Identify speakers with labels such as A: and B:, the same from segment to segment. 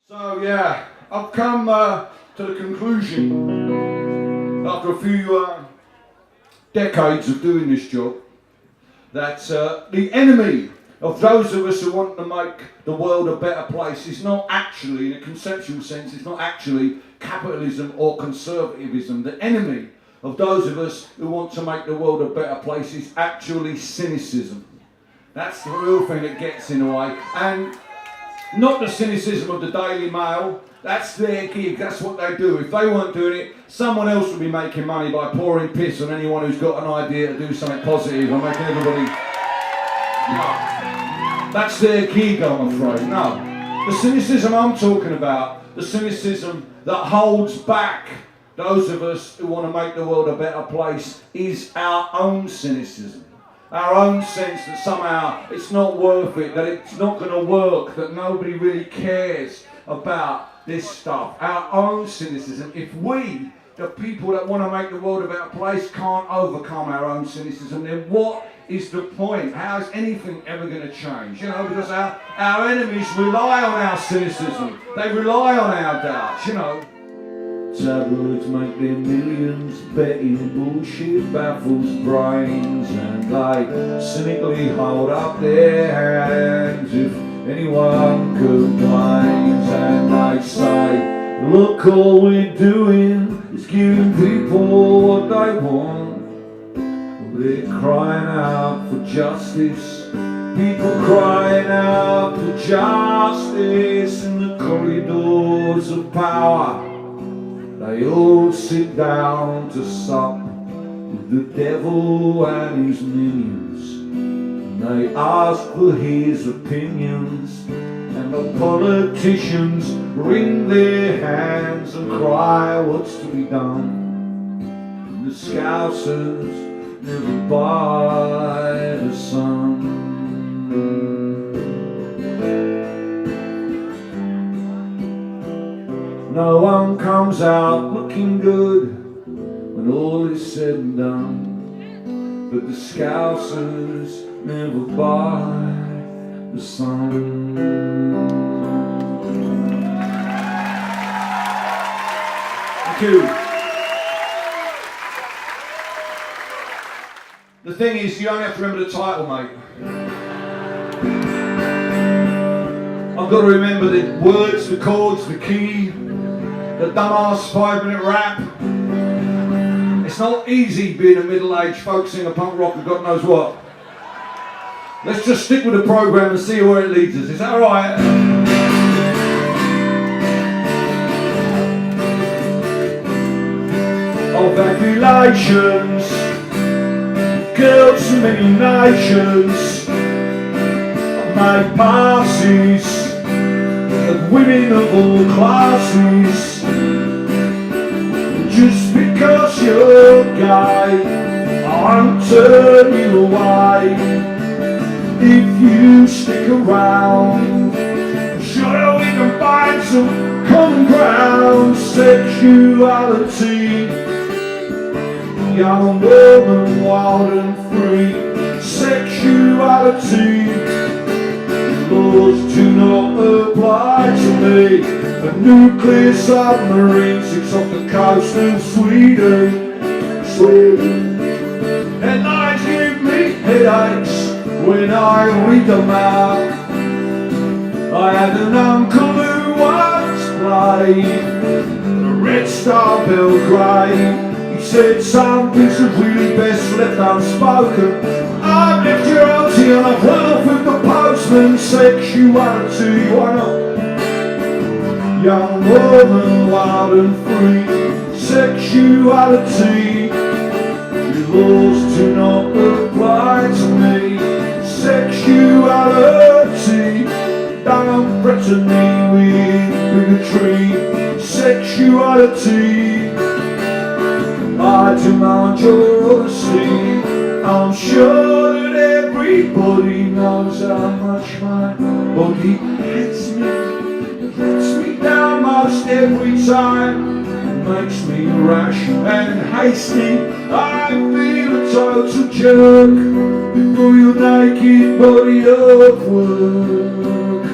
A: So yeah, I've come to the conclusion after a few decades of doing this job that the enemy of those of us who want to make the world a better place is not actually, in a conceptual sense, it's not actually capitalism or conservatism. The enemy of those of us who want to make the world a better place is actually cynicism. That's the real thing that gets in the way. And not the cynicism of the Daily Mail. That's their gig, that's what they do. If they weren't doing it, someone else would be making money by pouring piss on anyone who's got an idea to do something positive and making everybody... No. That's their gig, I'm afraid. No. The cynicism I'm talking about, the cynicism that holds back those of us who want to make the world a better place, is our own cynicism. Our own sense that somehow it's not worth it, that it's not going to work, that nobody really cares about this stuff. Our own cynicism. If we, the people that want to make the world a better place, can't overcome our own cynicism, then what is the point? How is anything ever going to change? You know, because our enemies rely on our cynicism. They rely on our doubts, you know. Tabloids make their millions betting bullshit baffles brains, and they cynically hold up their hands if anyone complains, and they say, look, all we're doing is giving people what they want. They're crying out for justice, people crying out for justice in the corridors of power. They all sit down to sup with the devil and his minions, and they ask for his opinions, and the politicians wring their hands and cry what's to be done. And the Scousers never buy the sun. No one comes out looking good when all is said and done, but the Scousers never buy the sun. Thank you. The thing is, you only have to remember the title, mate. I've got to remember the words, the chords, the key, the dumbass 5-minute rap. It's not easy being a middle-aged folk singer, punk rocker, God knows what. Let's just stick with the program and see where it leads us. Is that alright? Of accumulations, girls from many nations, my passes of women of all classes. Just because you're gay, I won't turn you away. If you stick around, I'm sure we can find some common ground. Sexuality, young woman, wild and free. Sexuality, laws do not apply to me. A nuclear submarine sits off the coast of Sweden. Headlines give me headaches when I read them out. I had an uncle who once played the Red Star Belgrade. He said some things are really best left unspoken. I've left you empty and I've run off with the postman. Sexuality, why not? Young woman, wild and free. Sexuality, your laws do not apply to me. Sexuality, don't threaten me with bigotry. Sexuality, I demand your honesty. I'm sure that everybody knows how much my body hits me. It lets me down most every time. It makes me rash and hasty. I feel a total jerk before your naked body of work.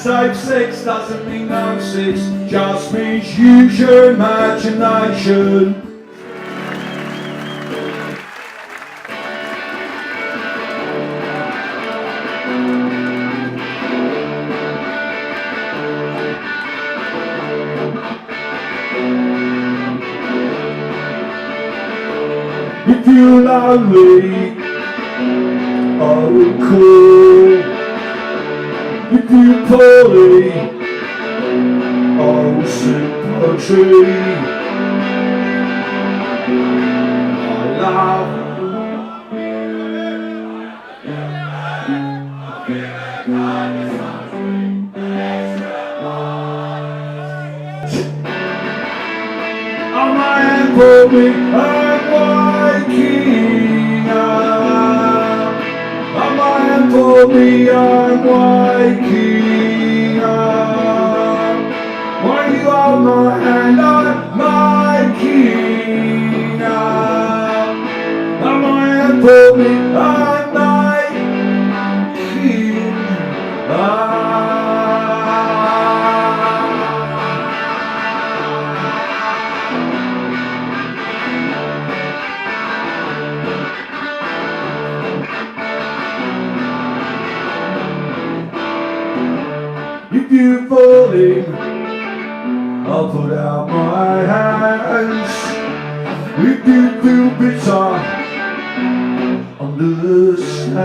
A: Safe sex doesn't mean no sex, just means use your imagination. If you're lonely, oh cool. If you're poorly, oh sympathy. I love. I'm a hand for me, I'm waking up. I'm a hand for me, I'm waking up. When you hold my hand, I'm waking up. I'm a hand for me, I'm waking up. If you're falling, I'll put out my hands. If you feel bitter, understand.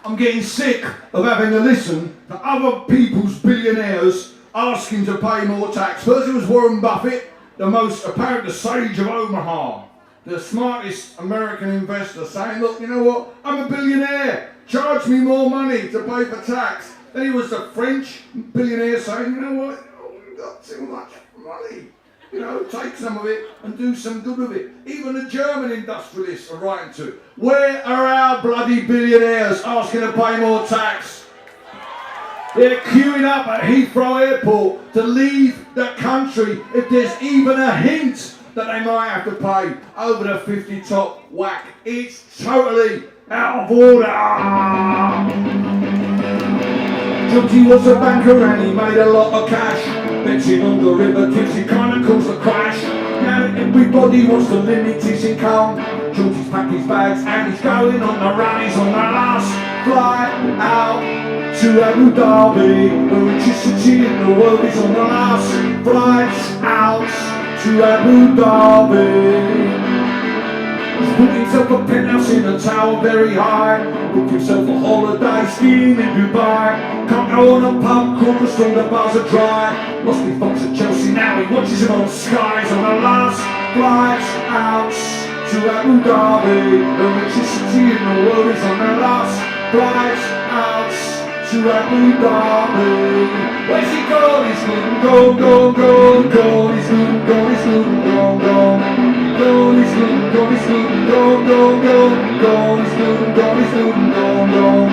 A: I'm getting sick of having to listen to other people's billionaires asking to pay more tax. First it was Warren Buffett, the most apparent sage of Omaha, the smartest American investor, saying, look, you know what, I'm a billionaire, charge me more money to pay for tax. Then he was the French billionaire saying, you know what, we've got too much money. You know, take some of it and do some good with it. Even the German industrialists are writing to it. Where are our bloody billionaires asking to pay more tax? They're queuing up at Heathrow Airport to leave the country if there's even a hint that they might have to pay over the 50 top whack. It's totally out of order. Georgie was a banker and he made a lot of cash. Betting on derivatives, he kinda caused a crash. Now everybody wants to limit his income. Georgie's packed his bags and he's going on the run. He's on the last flight out to Abu Dhabi, the richest city in the world. He's on the last flight out to Abu Dhabi. He's put himself a penthouse in a tower very high. Booked himself a holiday skiing in Dubai. Can't go on a pub crawl cause all the bars are dry. Lost his box at Chelsea, now he watches him on skies. On the last flight out to Abu Dhabi, the richest city in the world. Is on the last flight out to Abu Dhabi. Where's he gone? He's gone, gone, gone, gone, gone. He's gone, gone, he's gone, gone, gone. Gone, he's gone, gone, he's gone, gone, gone, gone. Gone, he's gone, gone, he's gone, gone, gone.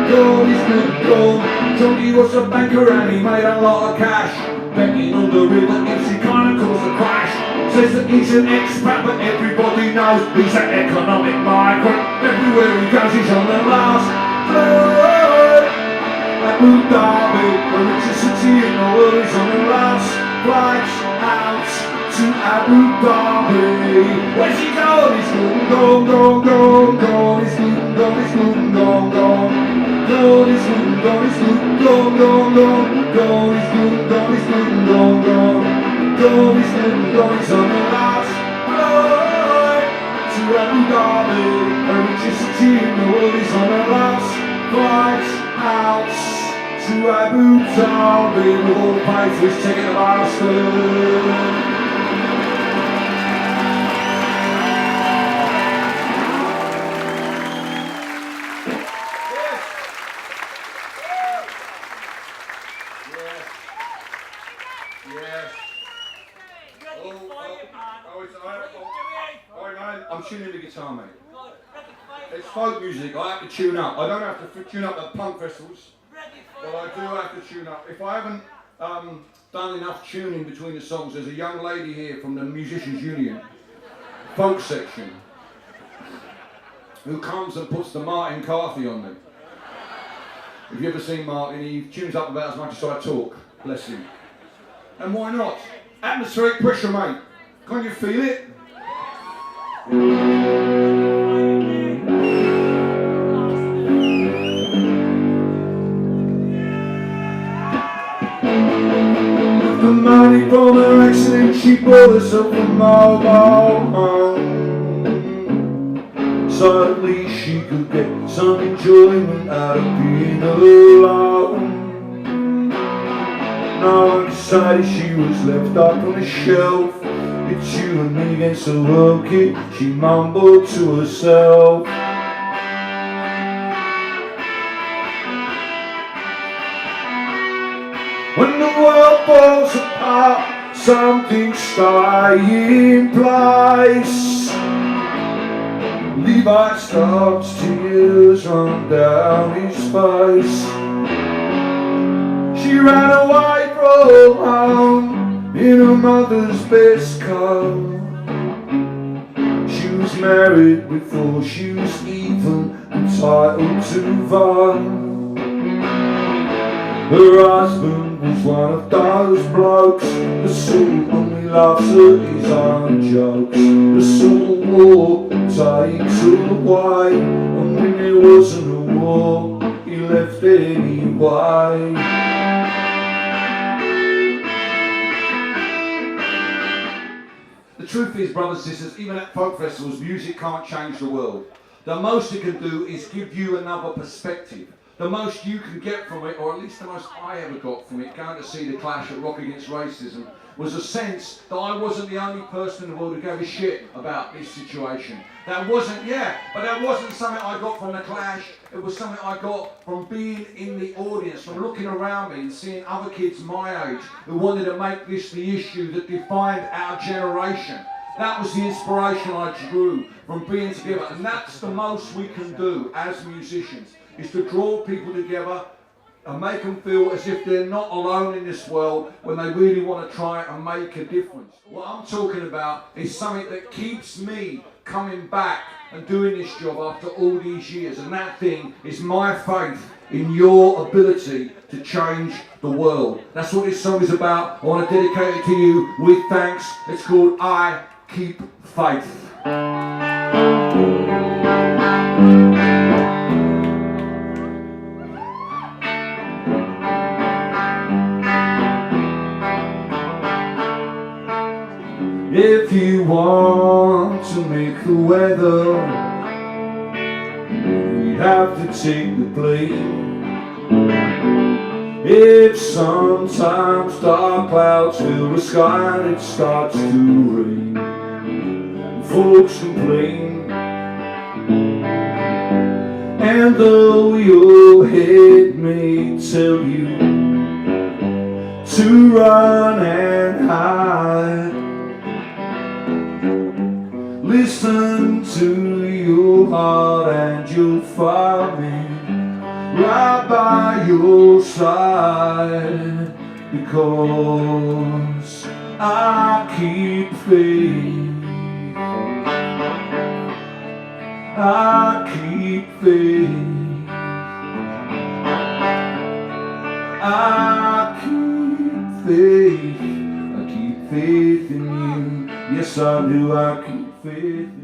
A: Gone, he's gone, gone. Johnny was a banker and he made a lot of cash. Betting on derivatives, he kinda caused a crash. Says that he's an expat, but everybody knows he's an economic migrant. Everywhere he goes, he's on the last flight. Abu Dhabi, the richest city in the world. He's on the last flight out to Abu Dhabi. Where's he going? He's gone, gone, gone, gone. He's gone, gone, he's gone, gone, gone. Gone, he's gone, gone, he's gone, gone, gone, gone. Gone, he's gone, gone, he's gone, gone, gone. Gone, he's gone, gone, he's on the last flight to Abu Dhabi, the richest city in the world. He's on the last flight out to Abu Dhabi with all the paid for his ticket to bastard. guitar, mate. It's folk music. I have to tune up. I don't have to tune up at punk festivals, but I do have to tune up. If I haven't done enough tuning between the songs, there's a young lady here from the Musicians Union folk section who comes and puts the Martin Carthy on me. Have you ever seen Martin? He tunes up about as much as I talk. Bless him. And why not? Atmospheric pressure, mate. Can't you feel it? The money from her accident, she bought herself a mobile home, so at least she could get some enjoyment out of being alone. No one decided she was left up on the shelf. It's you and me against the world, kid, she mumbled to herself. When the world falls apart, something's staying in place. Levi stops, tears run down his face. She ran away from home in her mother's best coat. She was married before she was even entitled to vote. Her husband was one of those blokes that sort of only laughs at his own jokes. The sort of war takes away, and when there wasn't a war, he left anyway. The truth is, brothers and sisters, even at folk festivals, music can't change the world. The most it can do is give you another perspective. The most you can get from it, or at least the most I ever got from it, going to see the Clash at Rock Against Racism, was a sense that I wasn't the only person in the world who gave a shit about this situation. That wasn't something I got from the Clash. It was something I got from being in the audience, from looking around me and seeing other kids my age who wanted to make this the issue that defined our generation. That was the inspiration I drew from being together, and that's the most we can do as musicians, is to draw people together and make them feel as if they're not alone in this world when they really want to try and make a difference. What I'm talking about is something that keeps me coming back and doing this job after all these years, and that thing is my faith in your ability to change the world. That's what this song is about. I want to dedicate it to you with thanks. It's called I Keep Faith. If you want to make the weather, you have to take the blame. If sometimes dark clouds fill the sky and it starts to rain, folks complain, and though your head may tell you to run and hide, listen to your heart and you'll find me right by your side, because I keep faith. I keep faith. I keep faith. I keep faith in you. Yes, I do. I keep faith in you.